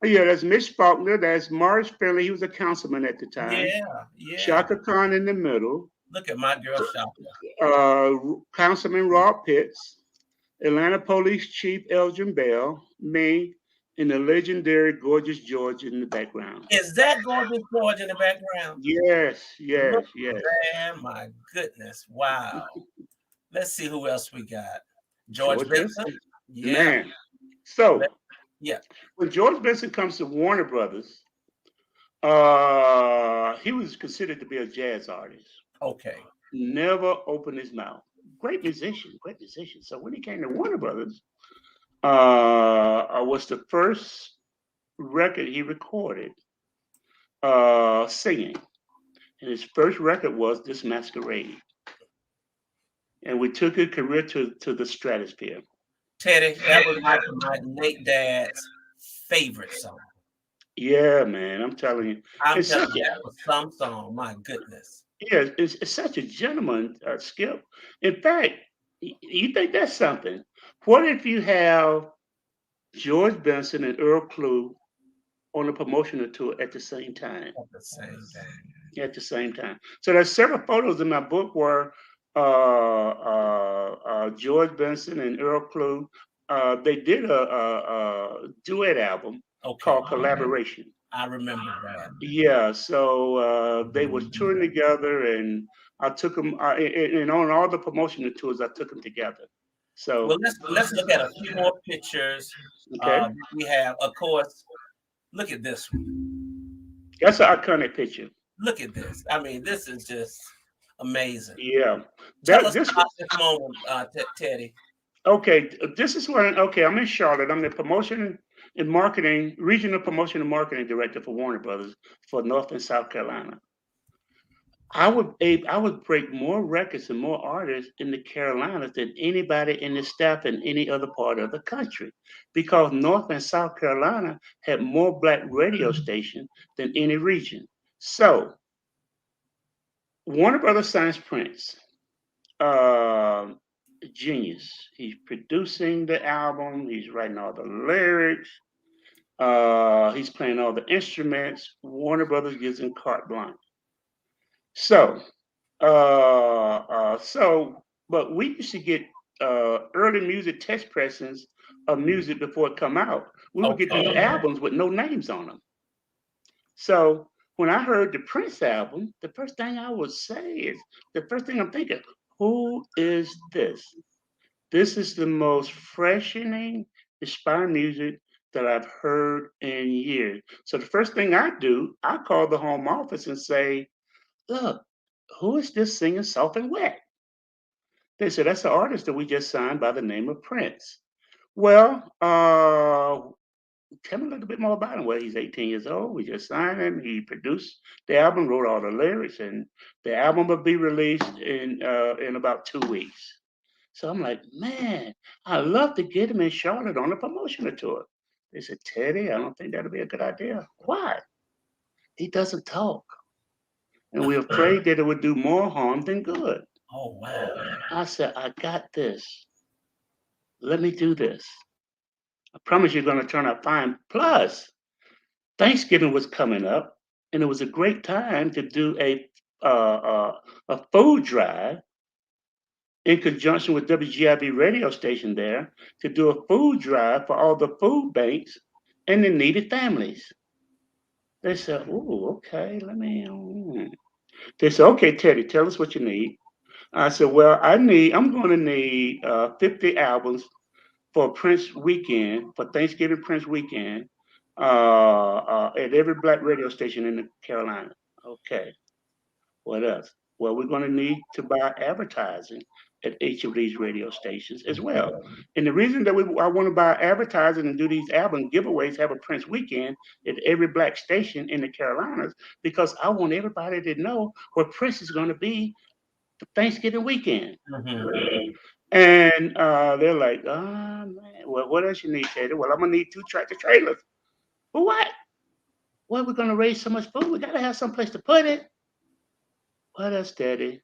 Yeah, there's Mitch Faulkner. There's Morris Finley. He was a councilman at the time. Yeah, yeah. Chaka Khan in the middle. Look at my girl Chaka. Councilman Rob Pitts. Atlanta Police Chief Elgin Bell. Me, and the legendary Gorgeous George in the background. Is that Gorgeous George in the background? Yes, Look, yes, yes. man, my goodness. Wow. Let's see who else we got. George George Benson. Benson. Yeah. Man. So Yeah. when George Benson comes to Warner Brothers, he was considered to be a jazz artist. Okay. Never opened his mouth. Great musician, great musician. So when he came to Warner Brothers, was the first record he recorded singing. And his first record was This Masquerade. And we took his career to the stratosphere. Teddy, that was my late dad's favorite song. Yeah, man, I'm telling you. I'm It's telling such you, a, that was some song. My goodness. yeah, it's such a gentleman, Skip. In fact, you think that's something? What if you have George Benson and Earl Klugh on a promotional tour at the same time? At the same time. At the same time. So there's several photos in my book where George Benson and Earl Klugh they did a duet album Okay. called Collaboration. I remember that. Yeah, so they was touring together, and I took them, and on all the promotional tours, I took them together. So Well, let's look at a few more pictures. okay, We have, of course, look at this one. that's an iconic picture. Look at this. I mean, this is just amazing. Yeah, Tell that us this about this moment, Teddy. okay. This is what okay. I'm in Charlotte. I'm the promotion and marketing regional promotion and marketing director for Warner Brothers for North and South Carolina. I would break more records and more artists in the Carolinas than anybody in the staff in any other part of the country, because North and South Carolina had more black radio stations than any region. So Warner Brothers signs Prince, uh, genius. He's producing the album. He's writing all the lyrics. He's playing all the instruments. Warner Brothers gives him carte blanche. So, but we used to get early music test pressings of music before it come out. We would get these Okay. albums with no names on them. So when I heard the Prince album, the first thing I would say is the first thing I'm thinking, who is this? This is the most freshening, inspiring music that I've heard in years. So the first thing I do, I call the home office and say, look, who is this singing soft and wet? They said, that's the artist that we just signed by the name of Prince. Well, tell me a little bit more about him. Well, he's 18 years old. We just signed him. He produced the album, wrote all the lyrics, and the album will be released in about 2 weeks. So I'm like, man, I'd love to get him in Charlotte on a promotional tour. They said, Teddy, I don't think that'll be a good idea. Why? He doesn't talk. And we're afraid that it would do more harm than good. Oh, wow. I said, I got this. Let me do this. I promise you're going to turn out fine. Plus, Thanksgiving was coming up, and it was a great time to do a food drive in conjunction with WGIV radio station there to do a food drive for all the food banks and the needed families. They said, "Oh, okay. Let me." They said, "Okay, Teddy, tell us what you need." I said, "Well, I'm going to need 50 albums for Prince weekend, for Thanksgiving Prince weekend, at every black radio station in the Carolina." Okay. What else? Well, we're going to need to buy advertising at each of these radio stations as well. And the reason that I want to buy advertising and do these album giveaways, have a Prince weekend at every black station in the Carolinas, because I want everybody to know where Prince is going to be for Thanksgiving weekend. Mhm. And they're like, oh, man, well, what else you need, Teddy? Well, I'm going to need 2 tractor trailers. For what? Well, we're going to raise so much food. We got to have some place to put it. What else, Daddy?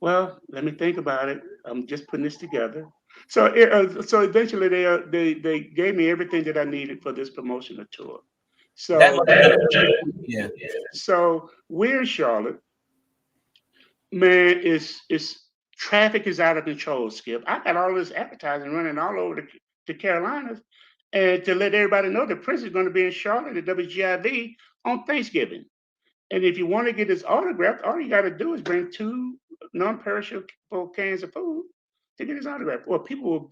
Well, let me think about it. I'm just putting this together. So eventually they gave me everything that I needed for this promotional tour. That So must have been yeah. so we're in Charlotte. Man, it's traffic is out of control, Skip. I got all this advertising running all over the Carolinas, and to let everybody know that Prince is going to be in Charlotte at WGIV on Thanksgiving. And if you want to get his autograph, all you got to do is bring 2 non-perishable cans of food to get his autograph. Well, people were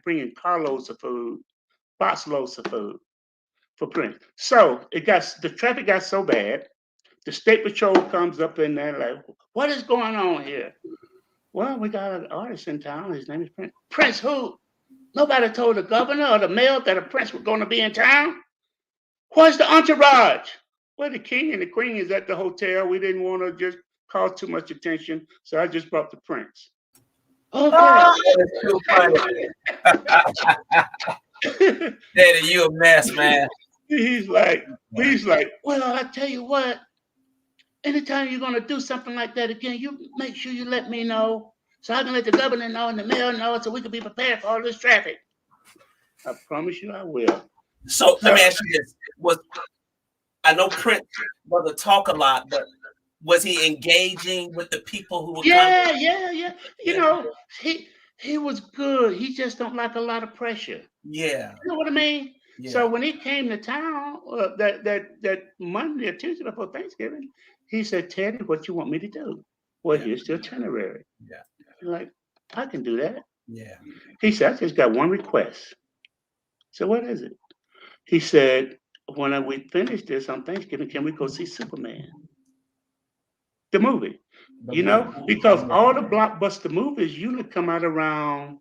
bringing carloads of food, box loads of food for Prince. So the traffic got so bad. The state patrol comes up in there like, what is going on here? Well, we got an artist in town. His name is Prince. Prince who? Nobody told the governor or the mayor that a Prince was going to be in town. Where's the entourage? Well, the king and the queen is at the hotel. We didn't want to just cause too much attention, so I just brought the Prince. Okay. That's too funny. Daddy, you a mess, man. he's like, well, I tell you what, anytime you're gonna do something like that again, you make sure you let me know so I can let the governor know and the mayor know so we can be prepared for all this traffic. I promise you I will. So let me ask you this. I know Prince doesn't talk a lot, but was he engaging with the people who were coming? Yeah. You know, he was good. He just don't like a lot of pressure. Yeah. You know what I mean? Yeah. So when he came to town that Monday or Tuesday before Thanksgiving, he said, Teddy, what you want me to do? Well, here's the itinerary. Yeah. You're like, I can do that. Yeah. He said, I just got one request. So what is it? He said, when we finish this on Thanksgiving, can we go see Superman? The movie. You know, because all the blockbuster movies usually come out around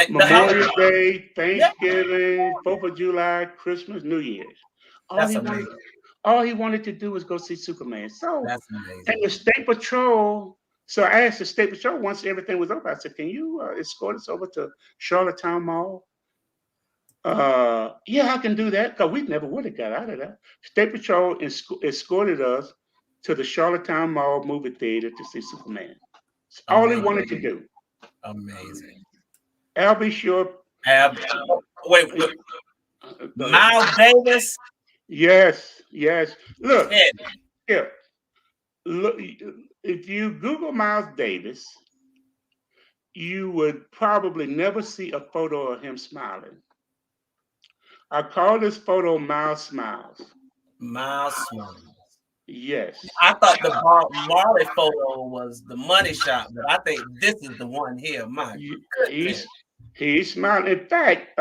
Memorial Day, Thanksgiving, 4th of July, Christmas, New Year's. All he wanted to do was go see Superman. So, that's amazing. And the State Patrol. So I asked the State Patrol once everything was over. I said, "Can you escort us over to Charlottetown Mall?" Yeah, I can do that because we never would have got out of that. State Patrol escorted us to the Charlottetown Mall movie theater to see Superman. That's all he wanted to do. Amazing. I'll be sure. Wait. Miles Davis? Yes. Look, if you Google Miles Davis, you would probably never see a photo of him smiling. I call this photo Miles Smiles. Miles Smiles. Yes. I thought the Marley photo was the money shot, but I think this is the one here. My goodness. He's smiling. In fact,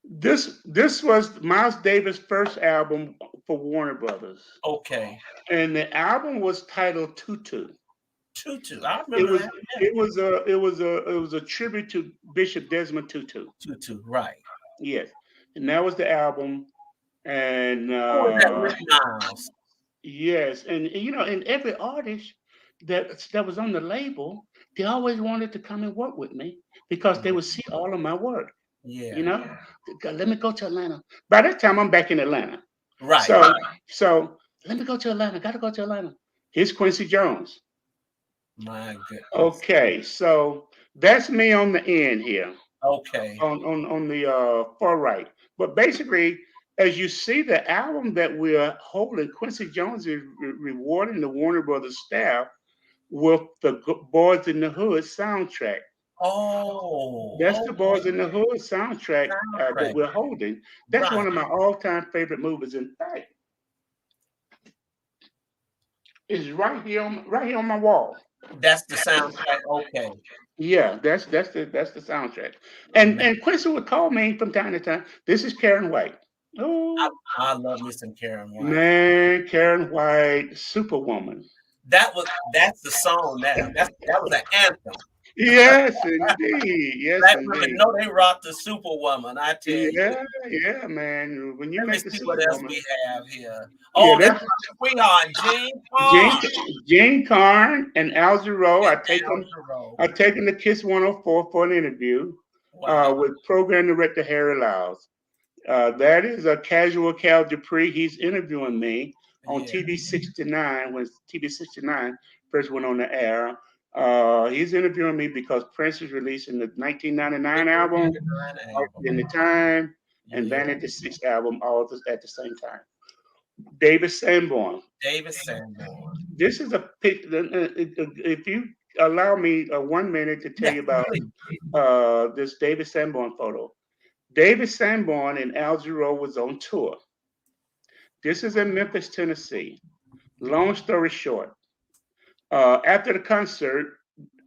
this was Miles Davis' first album for Warner Brothers. Okay. And the album was titled Tutu. Tutu. I remember that. It was a tribute to Bishop Desmond Tutu. Tutu, right. Yes. And that was the album. And Miles. Yes, and and every artist that was on the label, they always wanted to come and work with me because they would see all of my work. Yeah. Let me go to Atlanta. By that time, I'm back in Atlanta. Right. So let me go to Atlanta. Got to go to Atlanta. Here's Quincy Jones. My goodness. Okay, so that's me on the end here. Okay. On the far right, but basically, as you see, the album that we're holding, Quincy Jones is rewarding the Warner Brothers staff with the Boys in the Hood soundtrack. Oh, that's the Boys in the Hood soundtrack that we're holding. That's one of my all-time favorite movies. In fact, it's right here on my wall. That's the soundtrack. Okay. Yeah, that's the soundtrack. And Quincy would call me from time to time. This is Karen White. Oh, I love me some Karen White. Man, Karen White, Superwoman. That's the song now. That was an anthem. Yes, indeed. Yes, indeed. No, they rocked the Superwoman. I tell you. Yeah, man. When you make the Superwoman, what else we have here? Oh, yeah, that's sweetheart, Gene Carn and Al Jarreau. I take them to Kiss 104 for an interview with program director Harry Lyles. That is a Casual Cal Dupree. He's interviewing me on TV 69 when TV 69 first went on the air. He's interviewing me because Prince is releasing the 1999 album in the time and Vanity 6 album all at the same time. David Sanborn. This is a pic. If you allow me 1 minute to tell you about this David Sanborn photo. David Sanborn and Al Jarreau was on tour. This is in Memphis, Tennessee. Long story short, after the concert,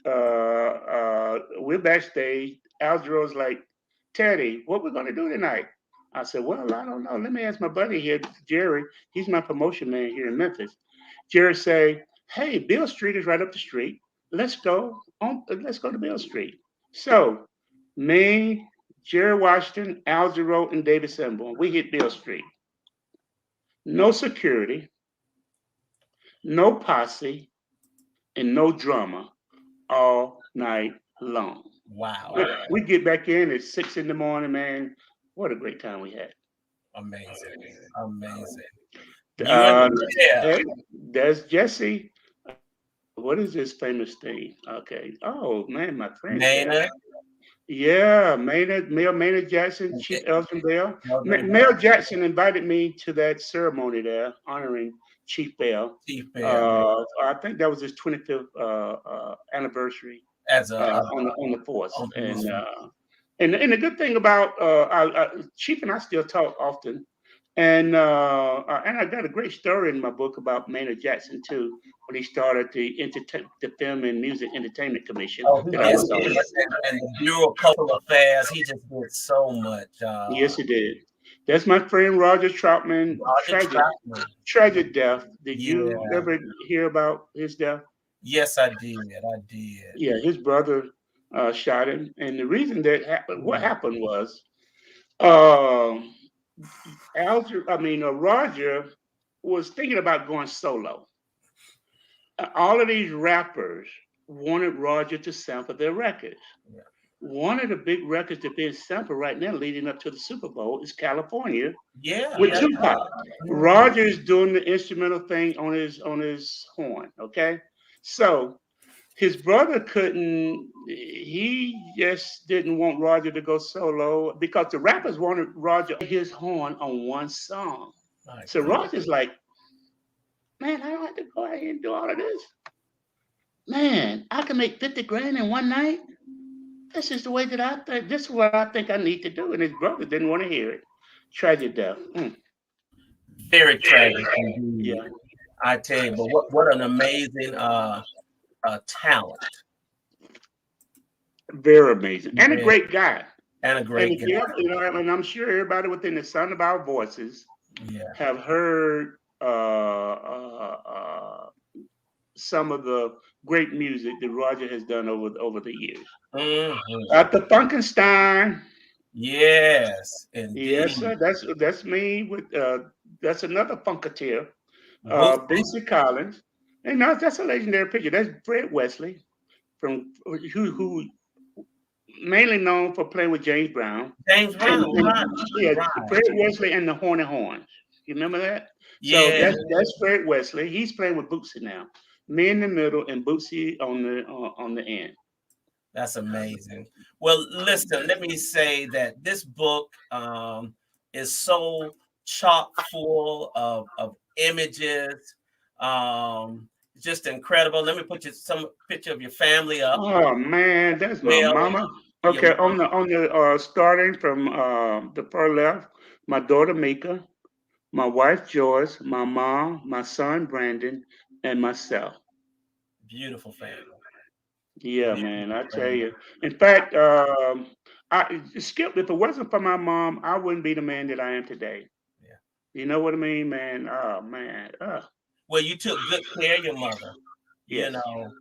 we're backstage. Al Jarreau's like, Teddy, what we're going to do tonight? I said, well, I don't know. Let me ask my buddy here, Jerry. He's my promotion man here in Memphis. Jerry say, hey, Beale Street is right up the street. Let's go to Beale Street. So me, Jerry Washington, Al Jarreau, and David Sanborn, we hit Beale Street. No security, no posse, and no drama all night long. Wow. We get back in at 6 in the morning, man. What a great time we had. Amazing. There's Jesse. What is this famous thing? Okay. Oh, man, my friend. Maynard. Yeah, Maynard Jackson, Chief Elgin Bell. Mayor Jackson invited me to that ceremony there, honoring Chief Bell. I think that was his 25th anniversary on the force. And the good thing about Chief and I still talk often. And I got a great story in my book about Maynard Jackson too, when he started the Film and Music Entertainment Commission. And the Bureau of Cultural Affairs. He just did so much. Yes, he did. That's my friend Roger Troutman. Tragic death. Did you ever hear about his death? Yes, I did. Yeah, his brother shot him, and the reason that happened, what happened was, Roger was thinking about going solo. All of these rappers wanted Roger to sample their records. Yeah. One of the big records that's being sampled right now, leading up to the Super Bowl, is California. With Tupac. Roger is doing the instrumental thing on his horn. Okay, so his brother couldn't. He just didn't want Roger to go solo because the rappers wanted Roger his horn on one song. So Roger's like, man, I don't have to go out here and do all of this. man, I can make 50 grand in one night. This is the way that I think. This is what I think I need to do. And his brother didn't want to hear it. Tragic death. Very tragic Yeah, indeed. I tell you, but what an amazing talent. very amazing. And a Yeah, great guy. and a And great if guy. you, and I'm sure everybody within the sound of our voices Yeah. have heard some of the great music that Roger has done over the years. Mhm. At the Funkenstein, Yes, yes, indeed. sir. That's me with that's another Funketeer, Bootsy. Bootsy Collins. And that's a legendary picture. That's Fred Wesley from who mainly known for playing with James Brown. James Brown, right, Yeah, right. Fred Wesley and the Horny Horns. You remember that? So Yeah, that's Fred Wesley. He's playing with Bootsy now. Me in the middle and Bootsy on the end. that's amazing. Well, listen, let me say that this book is so chock full of images, just incredible. Let me put you some picture of your family up. Oh man, that's my Well, mama. your Okay, mom, on the starting from the far left, my daughter Mika, my wife Joyce, my mom, my son Brandon, and myself. beautiful family. Yeah, Beautiful man, I tell family. you. In fact, I Skip. If it wasn't for my mom, I wouldn't be the man that I am today. Yeah. You know what I mean, man? Oh man. Well, you took good care of your mother. You Yes. know,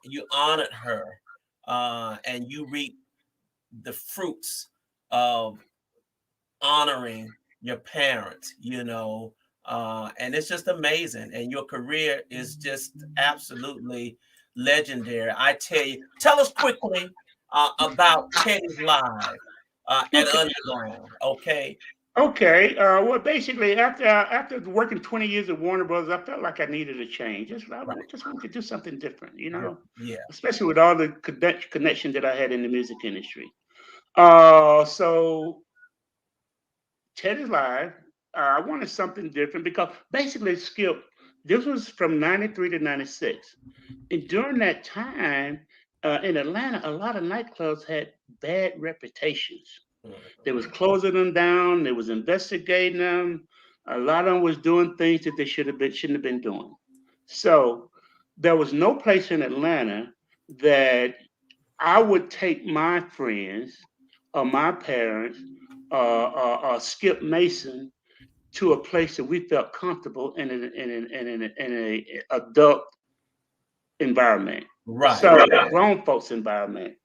you honored her, and you reaped the fruits of honoring your parents, and it's just amazing. And your career is just absolutely legendary. I tell you, tell us quickly about Teddy's Live at Okay. Underground, okay? Okay. Well, basically, after working 20 years at Warner Brothers, I felt like I needed a change. Right. Just wanted to do something different, Yeah. especially with all the connection that I had in the music industry. So Ted is Live. I wanted something different because basically, Skip, this was from 93 to 96. And during that time in Atlanta, a lot of nightclubs had bad reputations. They was Mhm. closing them down. They was investigating them. A lot of them was doing things that they shouldn't have been doing. So there was no place in Atlanta that I would take my friends or my parents or Skip Mason to a place that we felt comfortable in a adult environment. Right. So grown folks environment,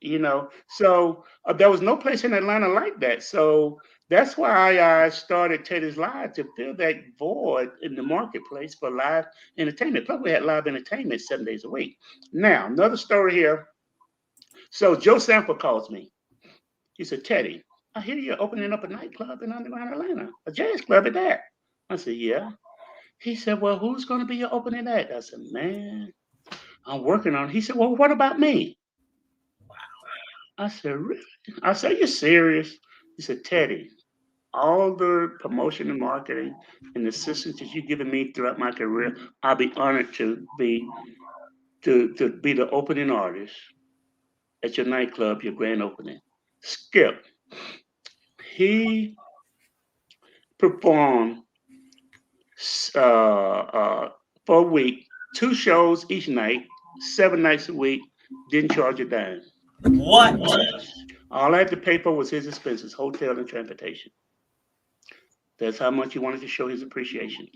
So there was no place in Atlanta like that. So that's why I started Teddy's Live to fill that void in the marketplace for live entertainment. Plus, we had live entertainment 7 days a week. Now, another story here. So Joe Sample calls me. He said, Teddy, I hear you're opening up a nightclub in underground Atlanta, a jazz club at that. I said, yeah. He said, well, who's going to be your opening act? I said, man, I'm working on it. He said, well, what about me? I said, really? I said, you're serious? He said, Teddy, all the promotion and marketing and the assistance that you've given me throughout my career, I'll be honored to be the opening artist at your nightclub, your grand opening. Skip, he performed for a week, 2 shows each night, 7 nights a week, didn't charge a dime. What? All I had to pay for was his expenses, hotel and transportation. That's how much he wanted to show his appreciation.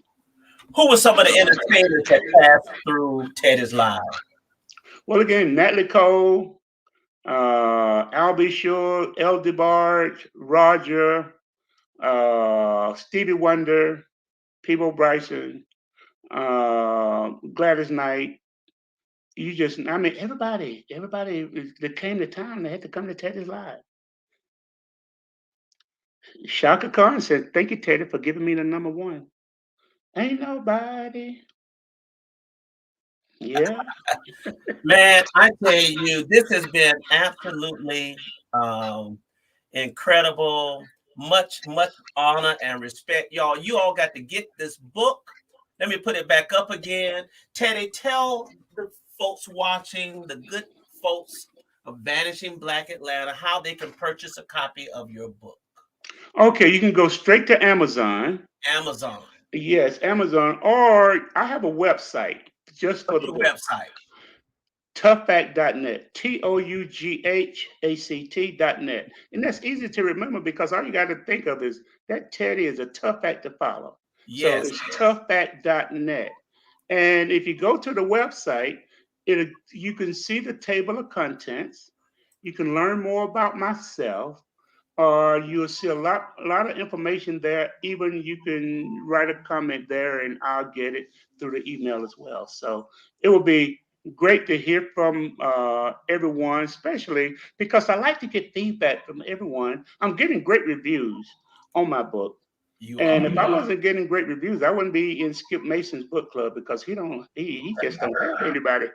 Who were some of the entertainers that passed through Teddy's Live? Well, again, Natalie Cole, Albie Shore, El DeBarge, Roger, Stevie Wonder, Peebo Bryson, Gladys Knight. Everybody that came to town, they had to come to Teddy's Live. Chaka Kahn said, thank you, Teddy, for giving me the number one. Ain't nobody. Yeah. Man, I tell you, this has been absolutely incredible. Much honor and respect, y'all. You all got to get this book. Let me put it back up again. Teddy, tell the folks watching, the good folks of Vanishing Black Atlanta, how they can purchase a copy of your book? Okay, you can go straight to Amazon. Amazon. Yes, Amazon, or I have a website just for What's the your book. website? Toughfact.net, TOUGHACT.net. And that's easy to remember because all you got to think of is that Teddy is a tough act to follow. Yes. So it's toughfact.net. And if you go to the website, you can see the table of contents. You can learn more about myself. You'll see a lot of information there. Even you can write a comment there, and I'll get it through the email as well. So it will be great to hear from everyone, especially because I like to get feedback from everyone. I'm getting great reviews on my book. You And are. if I wasn't getting great reviews, I wouldn't be in Skip Mason's book club because he just don't have anybody.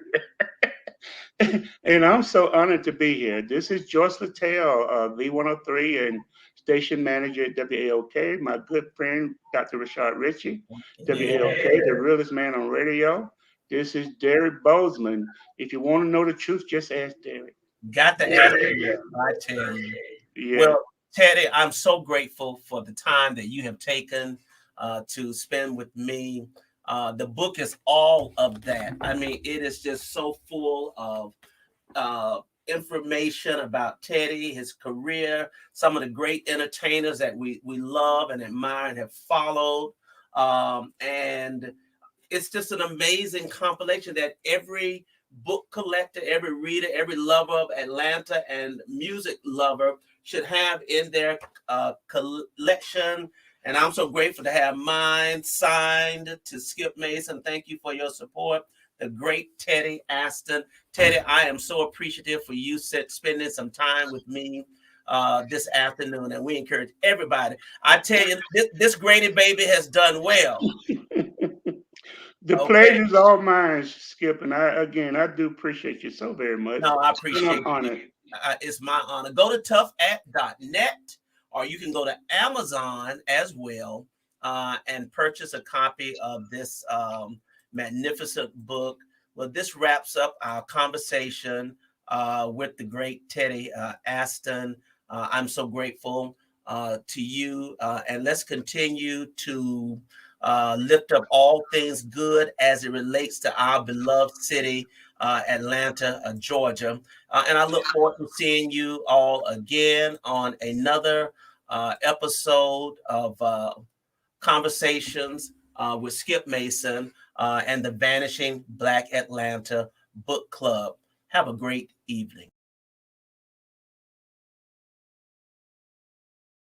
And I'm so honored to be here. This is Joyce Littell, V103 and station manager at WAOK. My good friend, Dr. Rashad Ritchie, WAOK, the realest man on radio. This is Derek Bozeman. If you want to know the truth, just ask Derek. Got to ask you, I tell you. Yeah. Well, Teddy, I'm so grateful for the time that you have taken to spend with me. The book is all of that. I mean, it is just so full of information about Teddy, his career, some of the great entertainers that we love and admire and have followed. And it's just an amazing compilation that every book collector, every reader, every lover of Atlanta and music lover should have in their collection. And I'm so grateful to have mine signed to Skip Mason. Thank you for your support. The great Teddy Astin. Teddy, I am so appreciative for you spending some time with me this afternoon. And we encourage everybody. I tell you, this Grady baby has done well. The pleasure's all mine, Skip. And I do appreciate you so very much. No, I appreciate it. It's my honor. Go to toughact.net, or you can go to Amazon as well and purchase a copy of this magnificent book. Well, this wraps up our conversation with the great Teddy Astin. I'm so grateful to you, and let's continue to lift up all things good as it relates to our beloved city, Atlanta, Georgia. And I look forward to seeing you all again on another episode of Conversations with Skip Mason and the Vanishing Black Atlanta Book Club. Have a great evening.